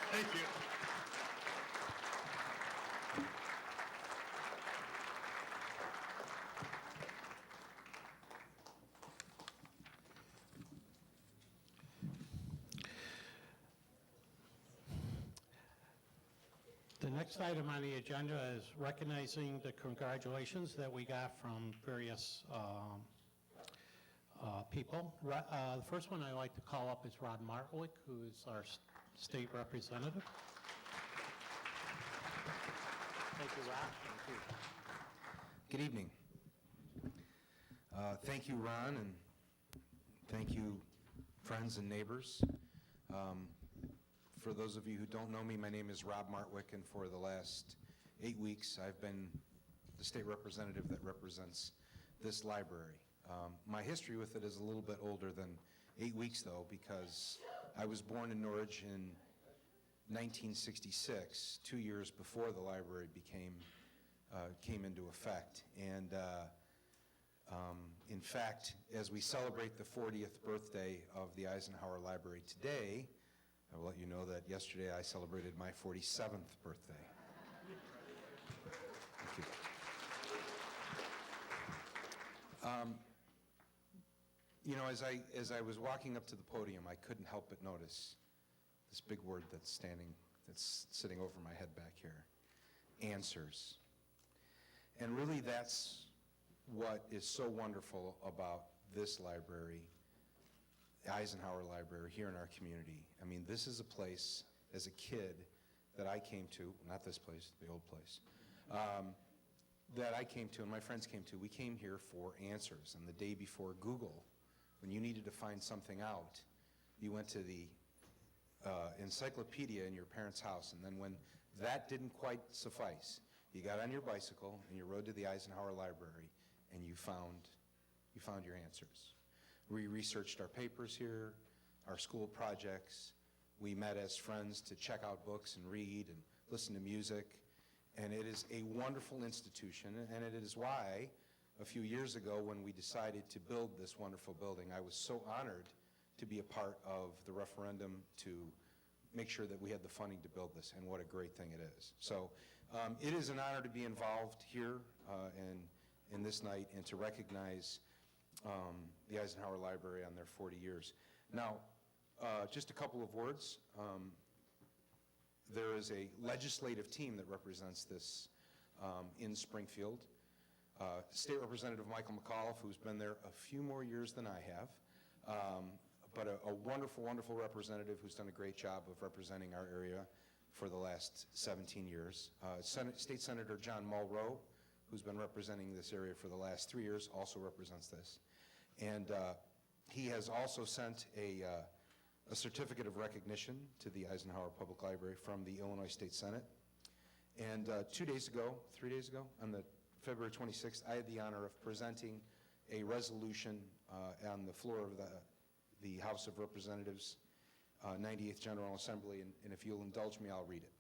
Thank you. The next item on the agenda is recognizing the congratulations that we got from various people. The first one I'd like to call up is Rod Martwick, who is our state representative. Thank you, Rod. Thank you. Good evening. Thank you, Ron, and thank you, friends and neighbors. For those of you who don't know me, my name is Rob Martwick, and for the last 8 weeks, I've been the state representative that represents this library. My history with it is a little bit older than 8 weeks, though, because I was born in Norwich in 1966, 2 years before the library came into effect. And in fact, as we celebrate the 40th birthday of the Eisenhower Library today, I will let you know that yesterday I celebrated my 47th birthday. Thank you. You know, as I was walking up to the podium, I couldn't help but notice this big word that's sitting over my head back here, answers. And really that's what is so wonderful about this library, the Eisenhower Library here in our community. I mean, this is a place, as a kid, that I came to, not this place, the old place, that I came to and my friends came to. We came here for answers. And the day before Google, when you needed to find something out, you went to the encyclopedia in your parents' house, and then when that didn't quite suffice, you got on your bicycle and you rode to the Eisenhower Library, and you found your answers. We researched our papers here, our school projects. We met as friends to check out books and read and listen to music, and it is a wonderful institution, and it is why a few years ago when we decided to build this wonderful building, I was so honored to be a part of the referendum to make sure that we had the funding to build this, and what a great thing it is. So it is an honor to be involved here in this night and to recognize the Eisenhower Library on their 40 years. Now, just a couple of words. There is a legislative team that represents this in Springfield. State Representative Michael McAuliffe, who's been there a few more years than I have, but a wonderful, wonderful representative who's done a great job of representing our area for the last 17 years. State Senator John Mulrow, who's been representing this area for the last 3 years, also represents this. And he has also sent a certificate of recognition to the Eisenhower Public Library from the Illinois State Senate. And 3 days ago, on the February 26th, I had the honor of presenting a resolution on the floor of the House of Representatives, 98th General Assembly, and if you'll indulge me, I'll read it.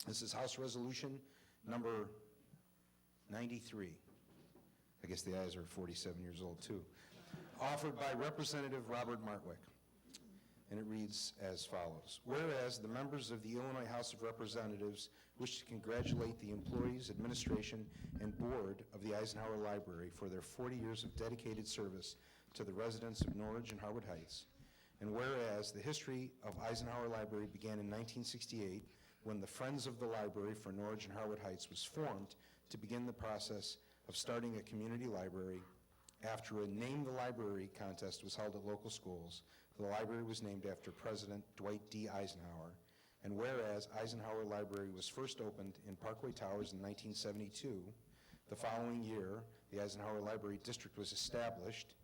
This is House Resolution number 93. I guess the ayes are 47 years old too. Offered by Representative Robert Martwick. And it reads as follows. Whereas the members of the Illinois House of Representatives wish to congratulate the employees, administration, and board of the Eisenhower Library for their 40 years of dedicated service to the residents of Norwich and Harwood Heights. And whereas the history of Eisenhower Library began in 1968 when the Friends of the Library for Norwich and Harwood Heights was formed to begin the process of starting a community library. After a Name the Library contest was held at local schools, the library was named after President Dwight D. Eisenhower. And whereas Eisenhower Library was first opened in Parkway Towers in 1972, the following year, the Eisenhower Library District was established.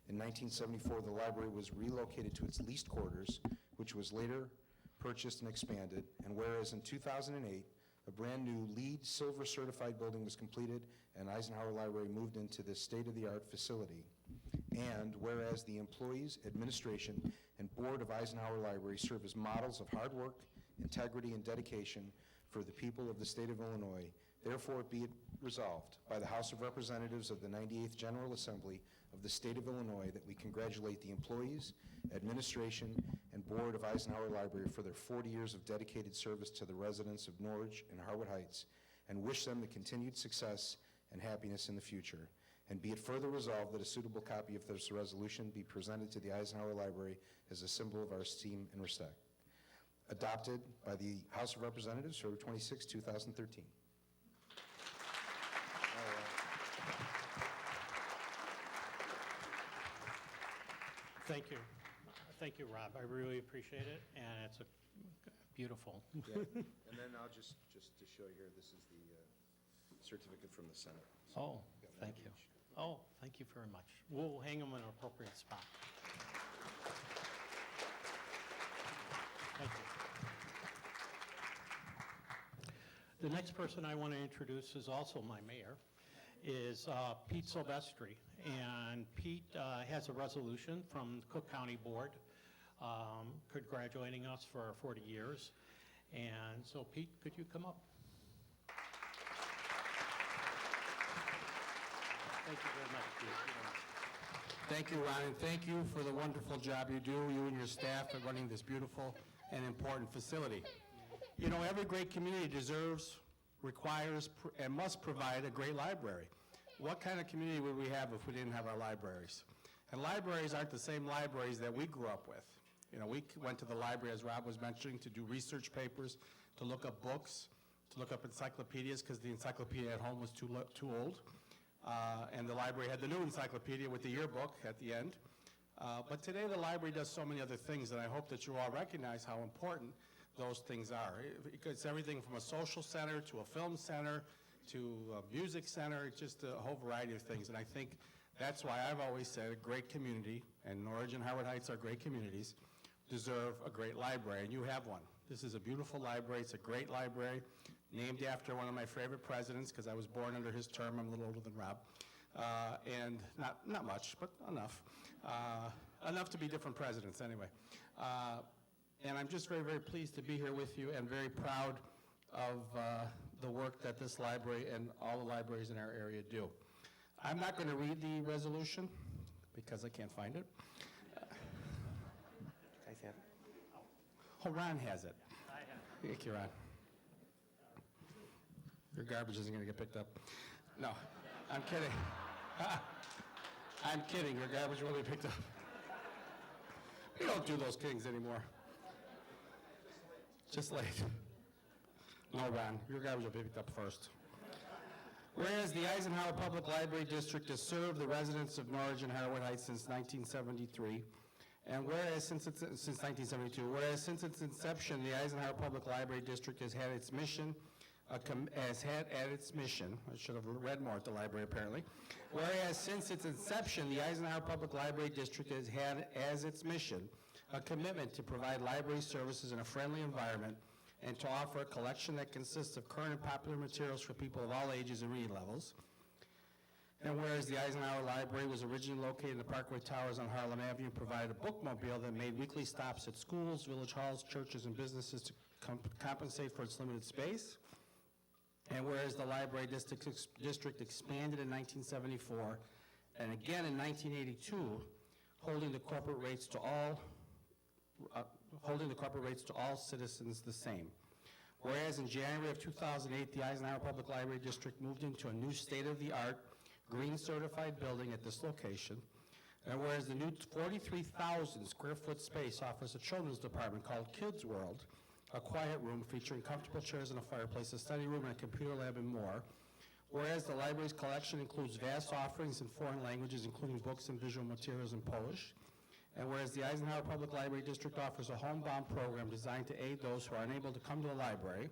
In 1974, the library was relocated to its leased quarters, which was later purchased and expanded. And whereas in 2008, a brand new LEED Silver certified building was completed and Eisenhower Library moved into this state-of-the-art facility. And whereas the employees, administration, and board of Eisenhower Library serve as models of hard work, integrity, and dedication for the people of the state of Illinois, Therefore, be it resolved by the House of Representatives of the 98th General Assembly of the State of Illinois that we congratulate the employees, administration, and board of Eisenhower Library for their 40 years of dedicated service to the residents of Norwich and Harwood Heights, and wish them the continued success and happiness in the future. And be it further resolved that a suitable copy of this resolution be presented to the Eisenhower Library as a symbol of our esteem and respect. Adopted by the House of Representatives, February 26, 2013. Thank you. Thank you, Rob. I really appreciate it, and it's beautiful. Yeah. And then I'll just to show you here, this is the certificate from the Senate. Oh, Got one thank of you. each. Oh, thank you very much. We'll hang them in an appropriate spot. Thank you. The next person I want to introduce is also my mayor, is Pete Silvestri. And Pete has a resolution from Cook County Board congratulating us for our 40 years. And so, Pete, could you come up? Thank you very much, Pete. Thank you, Ron, and thank you for the wonderful job you do, you and your staff, at running this beautiful and important facility. You know, every great community deserves, requires, and must provide a great library. What kind of community would we have if we didn't have our libraries? And libraries aren't the same libraries that we grew up with. You know, we went to the library, as Rob was mentioning, to do research papers, to look up books, to look up encyclopedias, because the encyclopedia at home was too old. And the library had the new encyclopedia with the yearbook at the end. But today the library does so many other things, and I hope that you all recognize how important those things are. It's everything from a social center to a film center to a music center, just a whole variety of things. And I think that's why I've always said a great community, and Norwich and Harwood Heights are great communities, deserve a great library, and you have one. This is a beautiful library. It's a great library, named after one of my favorite presidents, because I was born under his term. I'm a little older than Rob. And not much, but enough. Enough to be different presidents, anyway. And I'm just very, very pleased to be here with you, and very proud of the work that this library and all the libraries in our area do. I'm not going to read the resolution, because I can't find it. Guys have it? Oh, Ron has it. I have. Thank you, Ron. Your garbage isn't going to get picked up. No, I'm kidding. I'm kidding. Your garbage will be picked up. We don't do those things anymore. Just late. No, Ron, your garbage will be picked up first. Whereas the Eisenhower Public Library District has served the residents of Norwich and Harwood Heights since 1973, and whereas since 1972, whereas since its inception, the Eisenhower Public Library District has had its mission, I should have read more at the library apparently, whereas since its inception, the Eisenhower Public Library District has had as its mission a commitment to provide library services in a friendly environment and to offer a collection that consists of current and popular materials for people of all ages and reading levels. And whereas the Eisenhower Library was originally located in the Parkway Towers on Harlem Avenue, provided a bookmobile that made weekly stops at schools, village halls, churches, and businesses to compensate for its limited space. And whereas the library district expanded in 1974, and again in 1982, holding the corporate rates to all citizens the same. Whereas in January of 2008, the Eisenhower Public Library District moved into a new state-of-the-art green certified building at this location. And whereas the new 43,000 square foot space offers a children's department called Kids World, a quiet room featuring comfortable chairs and a fireplace, a study room and a computer lab, and more. Whereas the library's collection includes vast offerings in foreign languages, including books and visual materials in Polish. And whereas the Eisenhower Public Library District offers a homebound program designed to aid those who are unable to come to the library.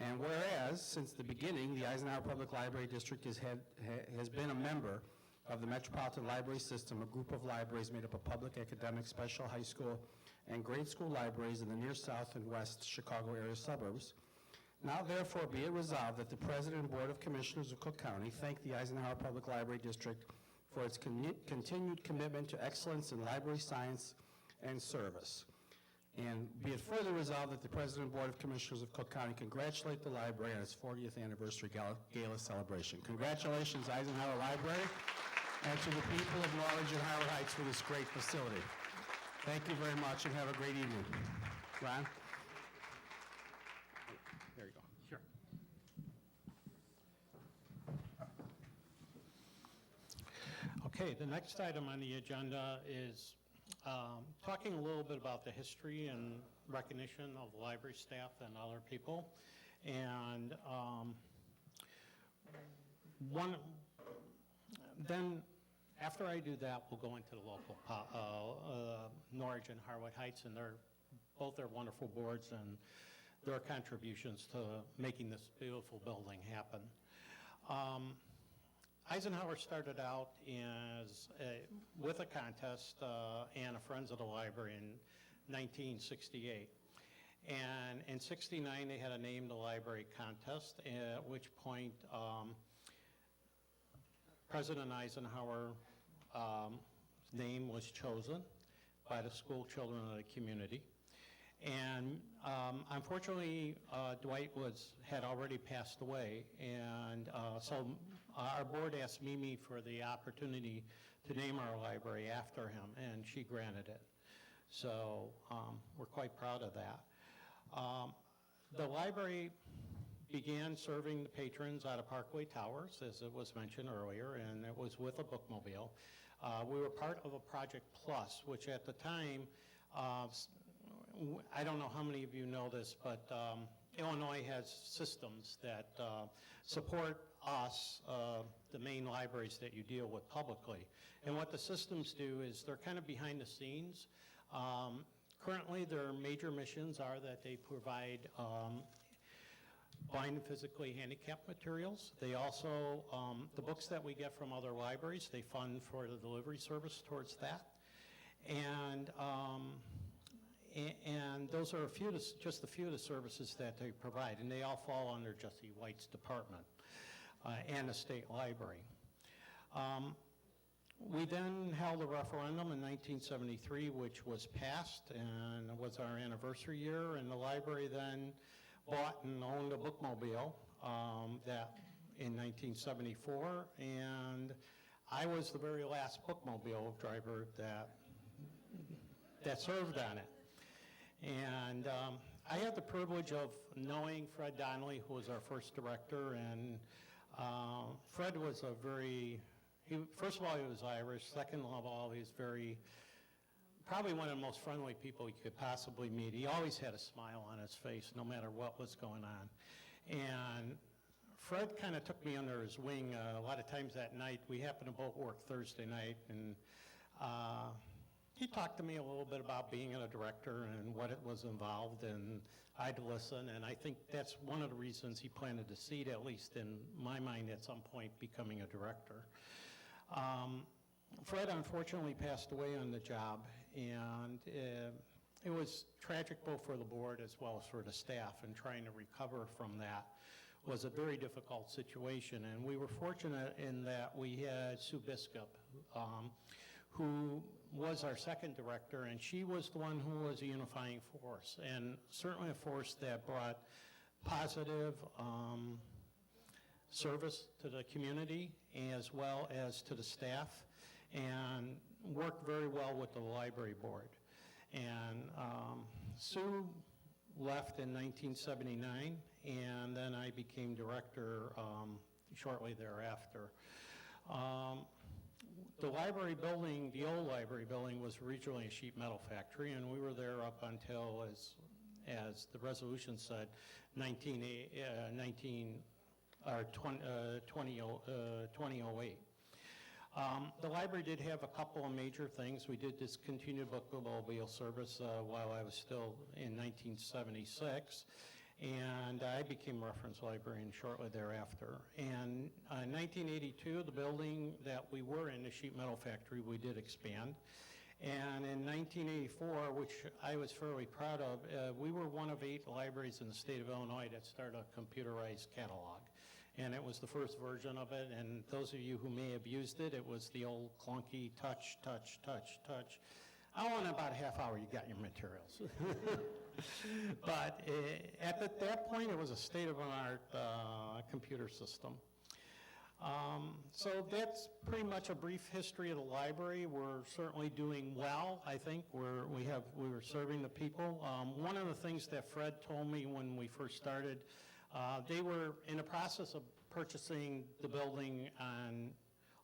And whereas, since the beginning, the Eisenhower Public Library District has been a member of the Metropolitan Library System, a group of libraries made up of public, academic, special, high school, and grade school libraries in the near south and west Chicago area suburbs. Now therefore be it resolved that the President and Board of Commissioners of Cook County thank the Eisenhower Public Library District for its continued commitment to excellence in library science and service. And be it further resolved that the President and Board of Commissioners of Cook County congratulate the library on its 40th anniversary gala celebration. Congratulations, Eisenhower Library, and to the people of Norwich and Howard Heights for this great facility. Thank you very much, and have a great evening. Ron? There you go. Sure. Okay, the next item on the agenda is talking a little bit about the history and recognition of library staff and other people. And then after I do that, we'll go into the local Norwich and Harwood Heights and both their wonderful boards and their contributions to making this beautiful building happen. Eisenhower started out with a contest and a Friends of the Library in 1968. And in 69, they had a Name the Library contest, at which point President Eisenhower's name was chosen by the school children of the community. And unfortunately, Dwight had already passed away, and so our board asked Mimi for the opportunity to name our library after him, and she granted it. So we're quite proud of that. The library began serving the patrons out of Parkway Towers, as it was mentioned earlier, and it was with a bookmobile. We were part of a Project Plus, which at the time, I don't know how many of you know this, but Illinois has systems that support us, the main libraries that you deal with publicly. And what the systems do is they're kind of behind the scenes. Currently, their major missions are that they provide blind and physically handicapped materials. They also, the books that we get from other libraries, they fund for the delivery service towards that. And those are just a few of the services that they provide, and they all fall under Jessie White's department and the state library. We then held a referendum in 1973, which was passed, and it was our anniversary year, and the library then bought and owned a bookmobile that in 1974, and I was the very last bookmobile driver that served on it. And I had the privilege of knowing Fred Donnelly, who was our first director, and Fred was first of all, he was Irish. Second of all, he was probably one of the most friendly people you could possibly meet. He always had a smile on his face, no matter what was going on. And Fred kind of took me under his wing a lot of times that night. We happened to both work Thursday night, and he talked to me a little bit about being a director and what it was involved, and I'd listen, and I think that's one of the reasons he planted the seed, at least in my mind, at some point, becoming a director. Fred unfortunately passed away on the job, and it was tragic both for the board as well as for the staff, and trying to recover from that was a very difficult situation. And we were fortunate in that we had Sue Biskup, who was our second director, and she was the one who was a unifying force, and certainly a force that brought positive service to the community as well as to the staff, and worked very well with the library board. And Sue left in 1979, and then I became director shortly thereafter. The library building, the old library building, was originally a sheet metal factory, and we were there up until, as the resolution said, 2008. The library did have a couple of major things. We did discontinue bookmobile service while I was still in 1976, and I became reference librarian shortly thereafter. And in 1982, the building that we were in, the sheet metal factory, we did expand. And in 1984, which I was fairly proud of, we were one of 8 libraries in the state of Illinois that started a computerized catalog. And it was the first version of it, and those of you who may have used it, it was the old clunky touch. Oh, in about a half hour, you got your materials. But at that point, it was a state-of-the-art computer system. So that's pretty much a brief history of the library. We're certainly doing well, I think. We were serving the people. One of the things that Fred told me when we first started, they were in the process of purchasing the building on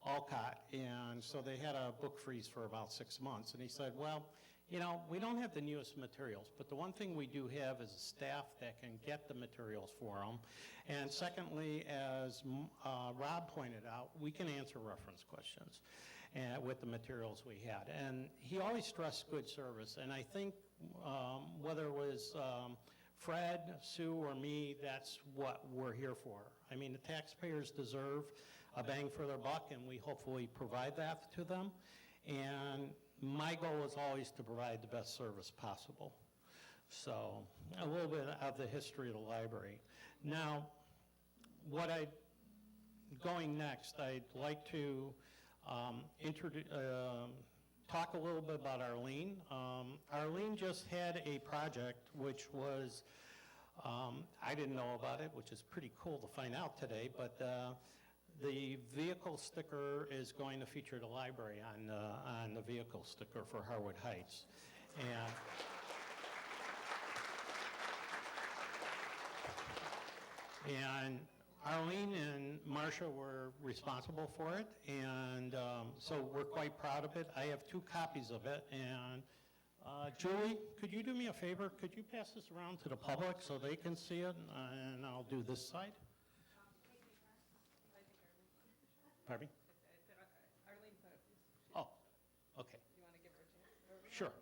Alcott, and so they had a book freeze for about 6 months. And he said, well, you know, we don't have the newest materials, but the one thing we do have is a staff that can get the materials for them. And secondly, as Rob pointed out, we can answer reference questions with the materials we had. And he always stressed good service, and I think whether it was Fred, Sue, or me, that's what we're here for. I mean, the taxpayers deserve a bang for their buck, and we hopefully provide that to them. And my goal is always to provide the best service possible. So a little bit of the history of the library. Now, going next, I'd like to talk a little bit about Arlene. Arlene just had a project which was, I didn't know about it, which is pretty cool to find out today, but the vehicle sticker is going to feature the library on the vehicle sticker for Harwood Heights. And Arlene and Marcia were responsible for it, and so we're quite proud of it. I have 2 copies of it, and Julie, could you do me a favor? Could you pass this around to the public so they can see it, and I'll do this side? Pardon me? Arlene put it. Oh, okay. You want to give her a chance? Sure.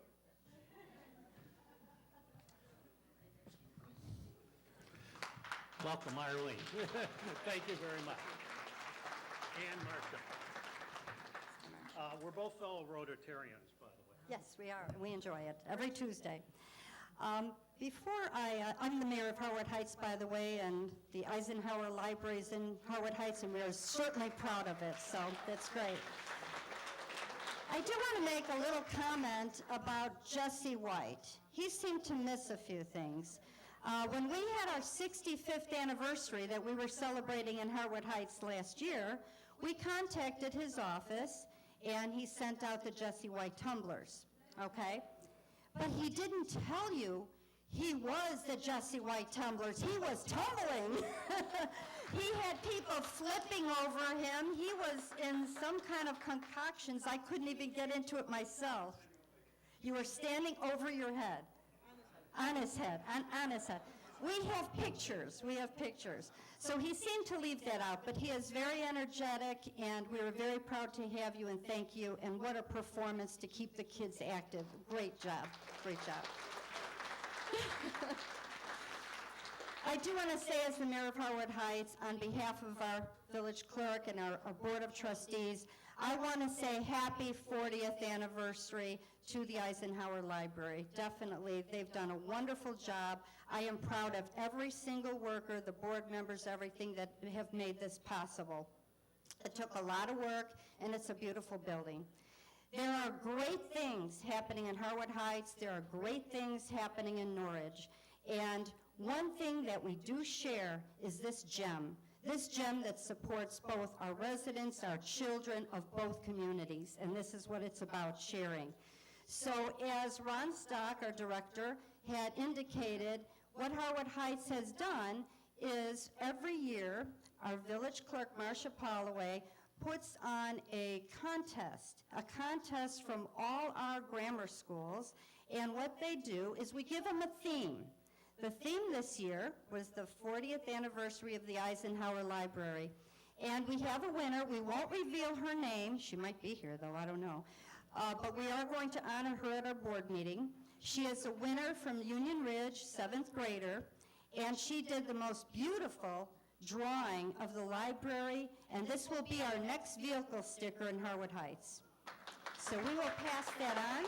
Welcome, Arlene. Thank you very much. And Marcia. We're both fellow Rotarians, by the way. Yes, we are. We enjoy it every Tuesday. I'm the mayor of Harwood Heights, by the way, and the Eisenhower Library is in Harwood Heights, and we are certainly proud of it, so that's great. I do want to make a little comment about Jessie White. He seemed to miss a few things. When we had our 65th anniversary that we were celebrating in Harwood Heights last year, we contacted his office, and he sent out the Jessie White tumblers, okay? But he didn't tell you he was the Jessie White tumblers. He was tumbling. He had people flipping over him. He was in some kind of concoctions. I couldn't even get into it myself. You were standing over your head. On his head, on his head. We have pictures. So he seemed to leave that out, but he is very energetic, and we were very proud to have you, and thank you, and what a performance to keep the kids active. Great job. I do want to say, as the mayor of Harwood Heights, on behalf of our village clerk and our board of trustees, I want to say happy 40th anniversary to the Eisenhower Library. Definitely, they've done a wonderful job. I am proud of every single worker, the board members, everything that have made this possible. It took a lot of work, and it's a beautiful building. There are great things happening in Harwood Heights. There are great things happening in Norridge. And one thing that we do share is this gem that supports both our residents, our children of both communities. And this is what it's about, sharing. So as Ron Stock, our director, had indicated, what Harwood Heights has done is every year, our village clerk, Marcia Holloway, puts on a contest from all our grammar schools, and what they do is we give them a theme. The theme this year was the 40th anniversary of the Eisenhower Library, and we have a winner. We won't reveal her name. She might be here, though, I don't know. But we are going to honor her at our board meeting. She is a winner from Union Ridge, 7th grader, and she did the most beautiful drawing of the library, and this will be our next vehicle sticker in Harwood Heights. So we will pass that on.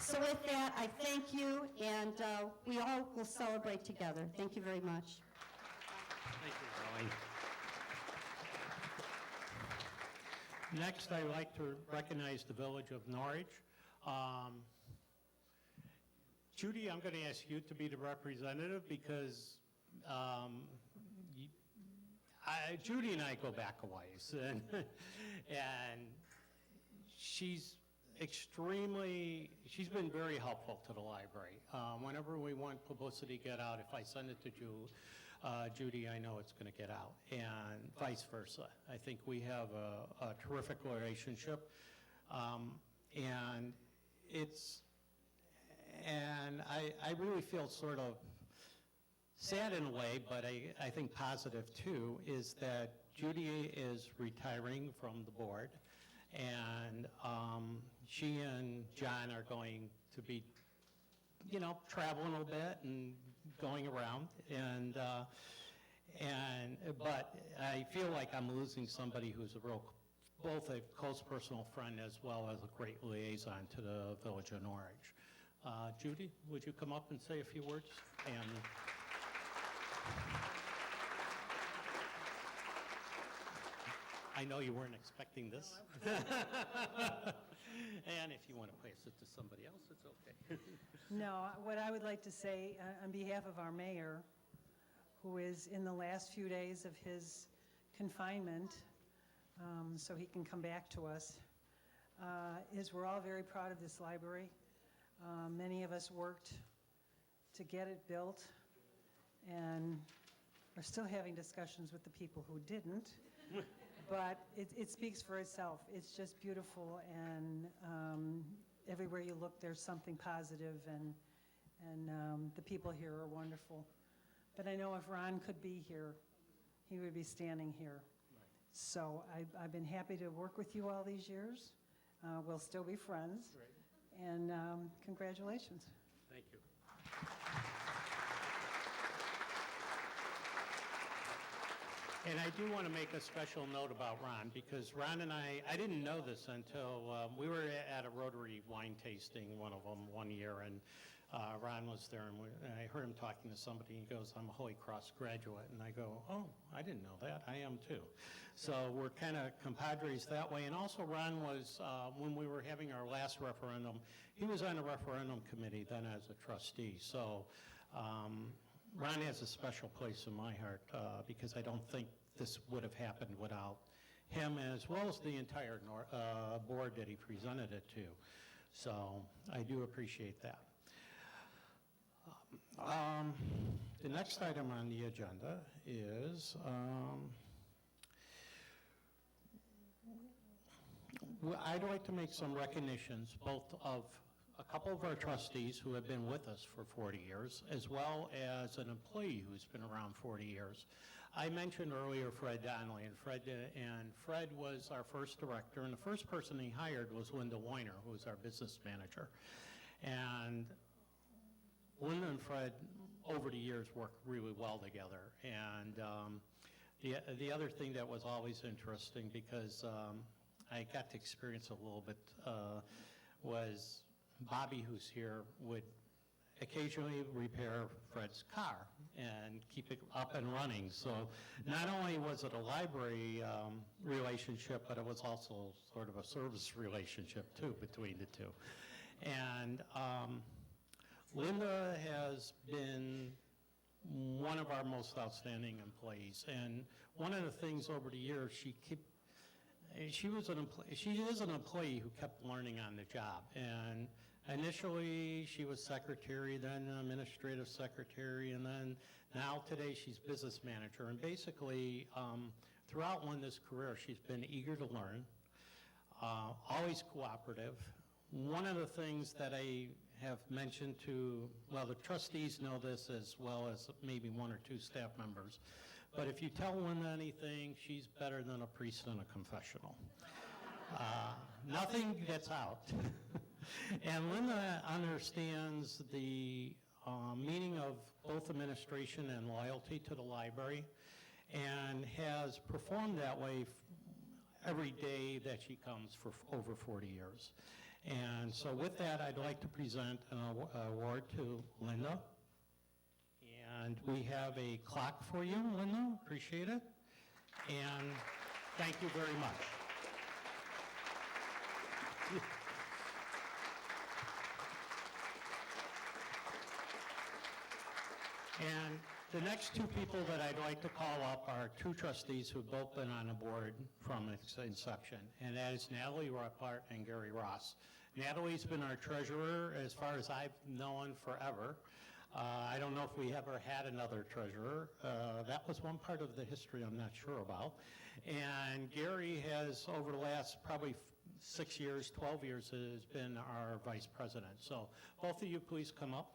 So with that, I thank you, and we all will celebrate together. Thank you very much. Thank you, Arlene. Next, I'd like to recognize the Village of Norwich. Judy, I'm going to ask you to be the representative because Judy and I go back a ways, and she's been very helpful to the library. Whenever we want publicity to get out, if I send it to Judy, I know it's going to get out, and vice versa. I think we have a terrific relationship, and I really feel sort of sad in a way, but I think positive too, is that Judy is retiring from the board, and she and John are going to be, traveling a little bit and going around, but I feel like I'm losing somebody who's both a close personal friend as well as a great liaison to the Village of Norwich. Judy, would you come up and say a few words? And I know you weren't expecting this. And if you want to pass it to somebody else, it's okay. No, what I would like to say on behalf of our mayor, who is in the last few days of his confinement, so he can come back to us, is we're all very proud of this library. Many of us worked to get it built and are still having discussions with the people who didn't. But it speaks for itself. It's just beautiful, and everywhere you look, there's something positive, and the people here are wonderful. But I know if Ron could be here, he would be standing here. Right. So I've been happy to work with you all these years. We'll still be friends. Right. And congratulations. Thank you. And I do want to make a special note about Ron, because Ron and I didn't know this until we were at a Rotary wine tasting, one of them, one year, and Ron was there, and I heard him talking to somebody, and he goes, "I'm a Holy Cross graduate," and I go, "Oh, I didn't know that. I am too." So we're kind of compadres that way. And also Ron was, when we were having our last referendum, he was on the referendum committee then as a trustee. So Ron has a special place in my heart because I don't think this would have happened without him, as well as the entire board that he presented it to. So I do appreciate that. The next item on the agenda is I'd like to make some recognitions, both of a couple of our trustees who have been with us for 40 years, as well as an employee who's been around 40 years. I mentioned earlier Fred Donnelly, and Fred was our first director, and the first person he hired was Linda Weiner, who was our business manager. And Linda and Fred, over the years, worked really well together. And the other thing that was always interesting, because I got to experience a little bit, was Bobby, who's here, would occasionally repair Fred's car and keep it up and running. So not only was it a library relationship, but it was also sort of a service relationship, too, between the two. And Linda has been one of our most outstanding employees. And one of the things over the years, she is an employee who kept learning on the job. And initially, she was secretary, then administrative secretary, and then now today she's business manager. And basically, throughout Linda's career, she's been eager to learn, always cooperative. One of the things that I have mentioned to, well, the trustees know this as well as maybe one or two staff members, but if you tell Linda anything, she's better than a priest in a confessional. Nothing gets out. And Linda understands the meaning of both administration and loyalty to the library, and has performed that way every day that she comes for over 40 years. And so with that, I'd like to present an award to Linda. And we have a clock for you, Linda. Appreciate it. And thank you very much. And the next two people that I'd like to call up are two trustees who've both been on the board from its inception, and that is Natalie Ruppart and Gary Ross. Natalie's been our treasurer as far as I've known forever. I don't know if we ever had another treasurer. That was one part of the history I'm not sure about. And Gary has, over the last probably 6 years, 12 years, has been our vice president. So both of you please come up.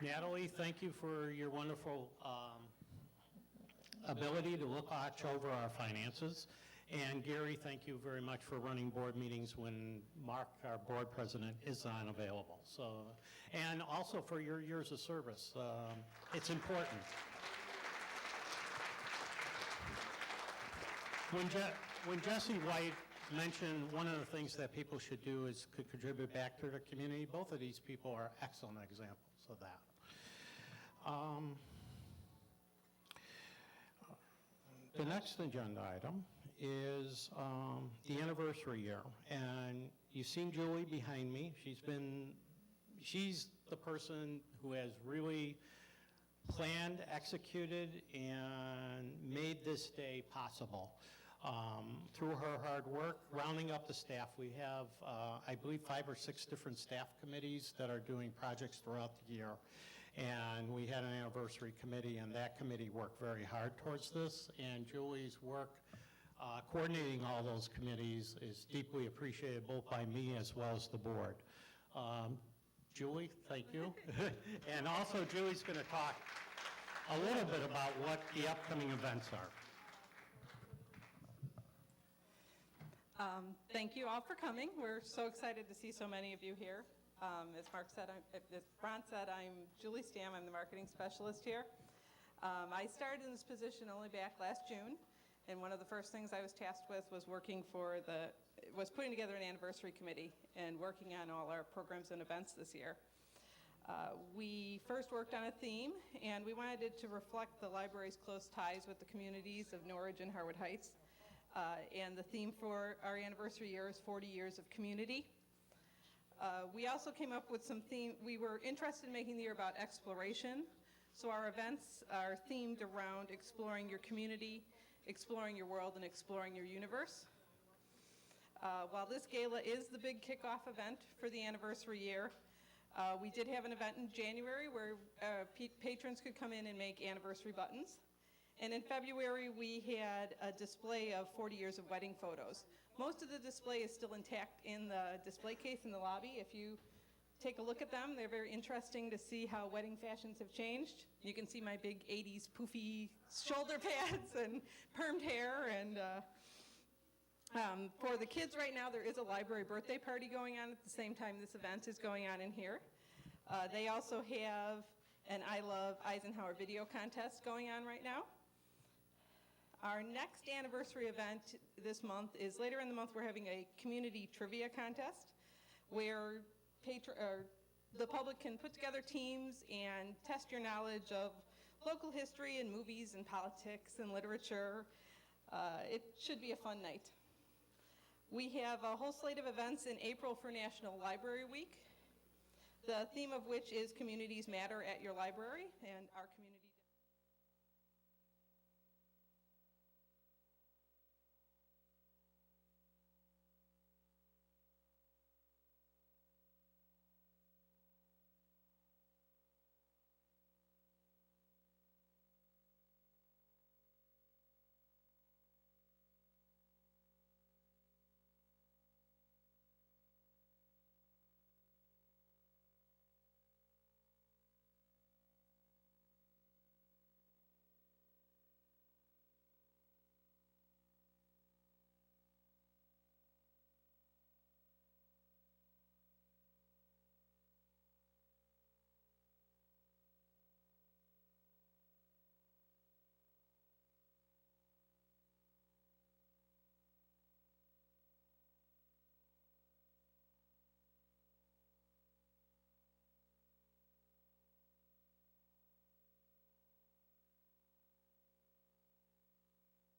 Natalie, thank you for your wonderful ability to watch over our finances. And Gary, thank you very much for running board meetings when Mark, our board president, is unavailable. So, and also for your years of service. It's important. When Jessie White mentioned one of the things that people should do is could contribute back to the community, both of these people are excellent examples of that. The next agenda item is the anniversary year, and you've seen Julie behind me. She's the person who has really planned, executed, and made this day possible. Through her hard work, rounding up the staff, we have, I believe, 5 or 6 different staff committees that are doing projects throughout the year. And we had an anniversary committee, and that committee worked very hard towards this. And Julie's work coordinating all those committees is deeply appreciated both by me as well as the board. Julie, thank you. And also, Julie's going to talk a little bit about what the upcoming events are. Thank you all for coming. We're so excited to see so many of you here. As Ron said, I'm Julie Stamm. I'm the marketing specialist here. I started in this position only back last June, and one of the first things I was tasked with was putting together an anniversary committee and working on all our programs and events this year. We first worked on a theme, and we wanted it to reflect the library's close ties with the communities of Norridge and Harwood Heights. And the theme for our anniversary year is 40 years of community. We also came up with some theme. We were interested in making the year about exploration. So our events are themed around exploring your community, exploring your world, and exploring your universe. While this gala is the big kickoff event for the anniversary year, we did have an event in January where patrons could come in and make anniversary buttons. And in February, we had a display of 40 years of wedding photos. Most of the display is still intact in the display case in the lobby. If you take a look at them, they're very interesting to see how wedding fashions have changed. You can see my big 80s poofy shoulder pads and permed hair. And for the kids right now, there is a library birthday party going on at the same time this event is going on in here. They also have an I Love Eisenhower video contest going on right now. Our next anniversary event this month is later in the month. We're having a community trivia contest where the public can put together teams and test your knowledge of local history and movies and politics and literature. It should be a fun night. We have a whole slate of events in April for National Library Week, the theme of which is Communities Matter at Your Library, and our community